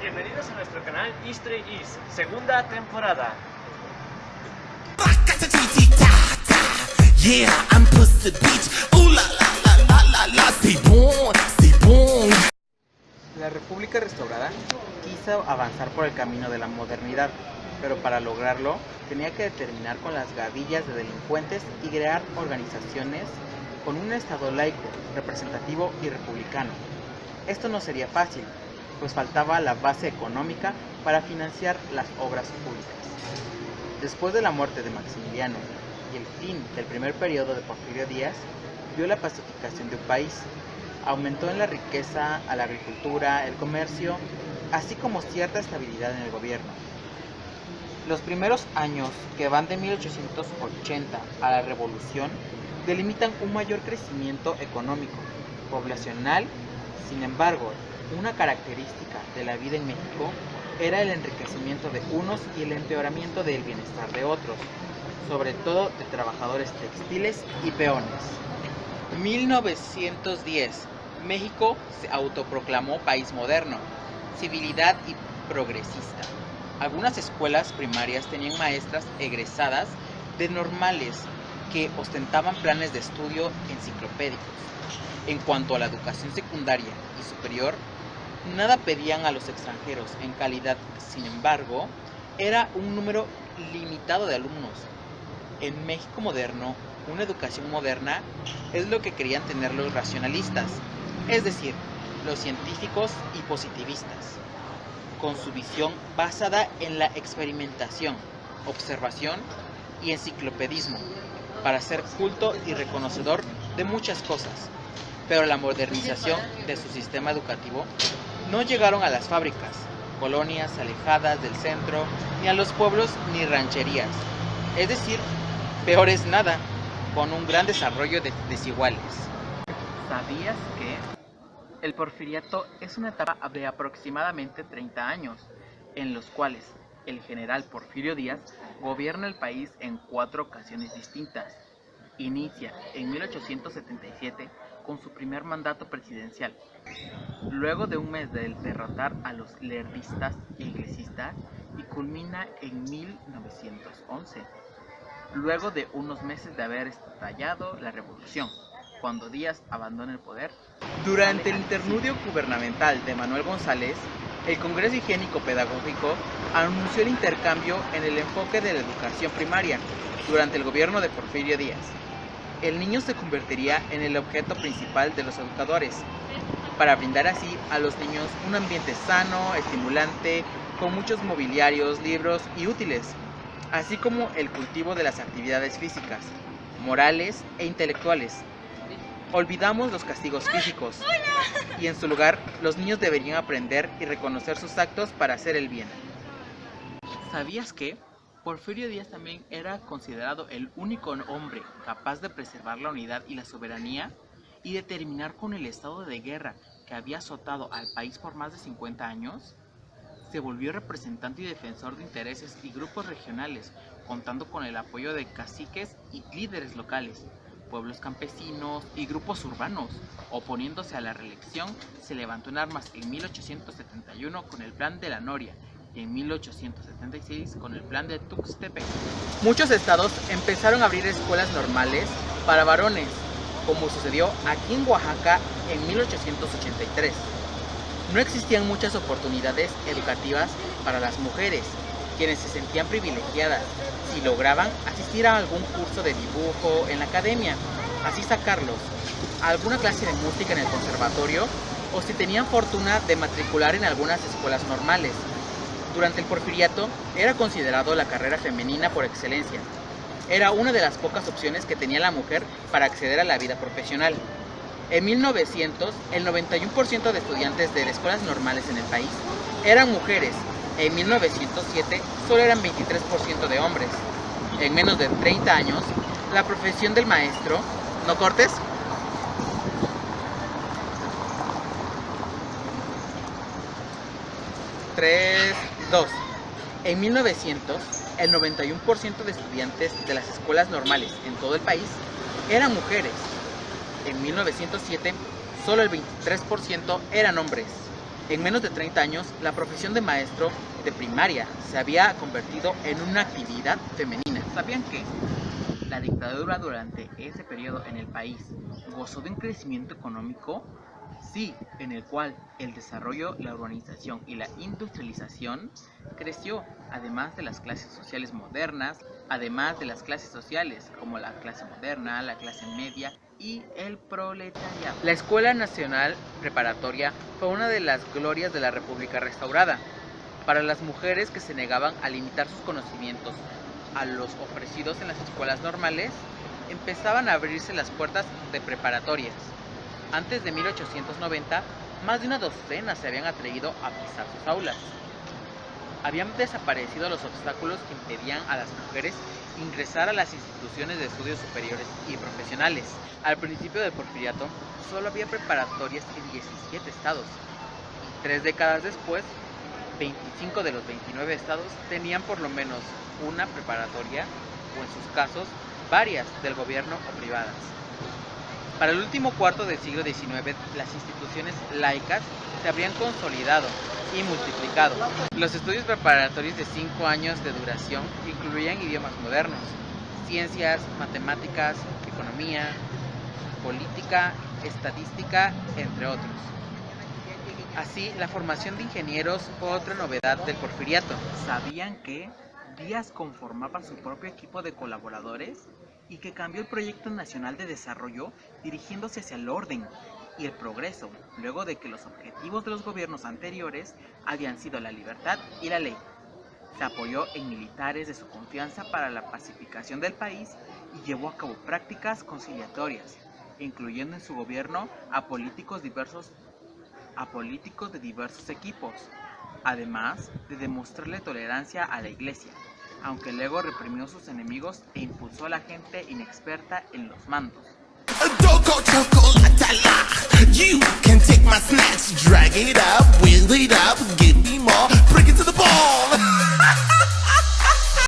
Bienvenidos a nuestro canal History Is, segunda temporada. Yeah, I'm Pussy Beach. Ooh la la la la la la. C'est bon, c'est bon. La República restaurada quiso avanzar por el camino de la modernidad, pero para lograrlo tenía que terminar con las gavillas de delincuentes y crear organizaciones con un Estado laico, representativo y republicano. Esto no sería fácil, pues faltaba la base económica para financiar las obras públicas. Después de la muerte de Maximiliano y el fin del primer periodo de Porfirio Díaz, vio la pacificación de un país. Aumentó en la riqueza a la agricultura, el comercio, así como cierta estabilidad en el gobierno. Los primeros años, que van de 1880 a la Revolución, delimitan un mayor crecimiento económico, poblacional. Sin embargo, una característica de la vida en México era el enriquecimiento de unos y el empeoramiento del bienestar de otros, sobre todo de trabajadores textiles y peones. 1910. México se autoproclamó país moderno, civilidad y progresista. Algunas escuelas primarias tenían maestras egresadas de normales que ostentaban planes de estudio enciclopédicos. En cuanto a la educación secundaria y superior, nada pedían a los extranjeros en calidad, sin embargo, era un número limitado de alumnos. En México moderno, una educación moderna es lo que querían tener los racionalistas, es decir, los científicos y positivistas, con su visión basada en la experimentación, observación y enciclopedismo, para ser culto y reconocedor de muchas cosas. Pero la modernización de su sistema educativo no llegaron a las fábricas, colonias alejadas del centro, ni a los pueblos ni rancherías. Es decir, peor es nada, con un gran desarrollo de desiguales. ¿Sabías que el porfiriato es una etapa de aproximadamente 30 años, en los cuales el general Porfirio Díaz gobierna el país en 4 ocasiones distintas? Inicia en 1877 con su primer mandato presidencial. Luego de un mes de derrotar a los lerdistas e iglesistas, y culmina en 1911, luego de unos meses de haber estallado la revolución, cuando Díaz abandona el poder. Durante el interludio gubernamental de Manuel González, el Congreso Higiénico Pedagógico anunció el intercambio en el enfoque de la educación primaria durante el gobierno de Porfirio Díaz. El niño se convertiría en el objeto principal de los educadores, para brindar así a los niños un ambiente sano, estimulante, con muchos mobiliarios, libros y útiles, así como el cultivo de las actividades físicas, morales e intelectuales. Olvidamos los castigos físicos, y en su lugar los niños deberían aprender y reconocer sus actos para hacer el bien. ¿Sabías que Porfirio Díaz también era considerado el único hombre capaz de preservar la unidad y la soberanía y de terminar con el estado de guerra que había azotado al país por más de 50 años? Se volvió representante y defensor de intereses y grupos regionales, contando con el apoyo de caciques y líderes locales, pueblos campesinos y grupos urbanos. Oponiéndose a la reelección, se levantó en armas en 1871 con el Plan de la Noria y en 1876 con el Plan de Tuxtepec. Muchos estados empezaron a abrir escuelas normales para varones, como sucedió aquí en Oaxaca en 1883. No existían muchas oportunidades educativas para las mujeres, quienes se sentían privilegiadas si lograban asistir a algún curso de dibujo en la academia, así sacarlos a alguna clase de música en el conservatorio, o si tenían fortuna de matricular en algunas escuelas normales. Durante el porfiriato era considerado la carrera femenina por excelencia. Era una de las pocas opciones que tenía la mujer para acceder a la vida profesional. En 1900, el 91% de estudiantes de escuelas normales en el país eran mujeres. En 1907, solo eran 23% de hombres. En menos de 30 años, la profesión del maestro... ¿No cortes? En 1900, el 91% de estudiantes de las escuelas normales en todo el país eran mujeres. En 1907, solo el 23% eran hombres. En menos de 30 años, la profesión de maestro de primaria se había convertido en una actividad femenina. ¿Sabían que la dictadura durante ese periodo en el país gozó de un crecimiento económico? Sí, en el cual el desarrollo, la urbanización y la industrialización creció, además de las clases sociales modernas, además de las clases sociales como la clase moderna, la clase media y el proletariado. La Escuela Nacional Preparatoria fue una de las glorias de la República restaurada. Para las mujeres que se negaban a limitar sus conocimientos a los ofrecidos en las escuelas normales, empezaban a abrirse las puertas de preparatorias. Antes de 1890, más de una docena se habían atrevido a pisar sus aulas. Habían desaparecido los obstáculos que impedían a las mujeres ingresar a las instituciones de estudios superiores y profesionales. Al principio del Porfiriato, solo había preparatorias en 17 estados. Y 3 décadas después, 25 de los 29 estados tenían por lo menos una preparatoria, o en sus casos, varias del gobierno o privadas. Para el último cuarto del siglo XIX, las instituciones laicas se habrían consolidado y multiplicado. Los estudios preparatorios de 5 años de duración incluían idiomas modernos, ciencias, matemáticas, economía, política, estadística, entre otros. Así, la formación de ingenieros fue otra novedad del Porfiriato. ¿Sabían que Díaz conformaba su propio equipo de colaboradores y que cambió el Proyecto Nacional de Desarrollo dirigiéndose hacia el orden y el progreso, luego de que los objetivos de los gobiernos anteriores habían sido la libertad y la ley? Se apoyó en militares de su confianza para la pacificación del país y llevó a cabo prácticas conciliatorias, incluyendo en su gobierno a políticos de diversos equipos, además de demostrarle tolerancia a la iglesia, aunque luego reprimió a sus enemigos e impulsó a la gente inexperta en los mandos. You can take my snatch, drag it up, wheel it up,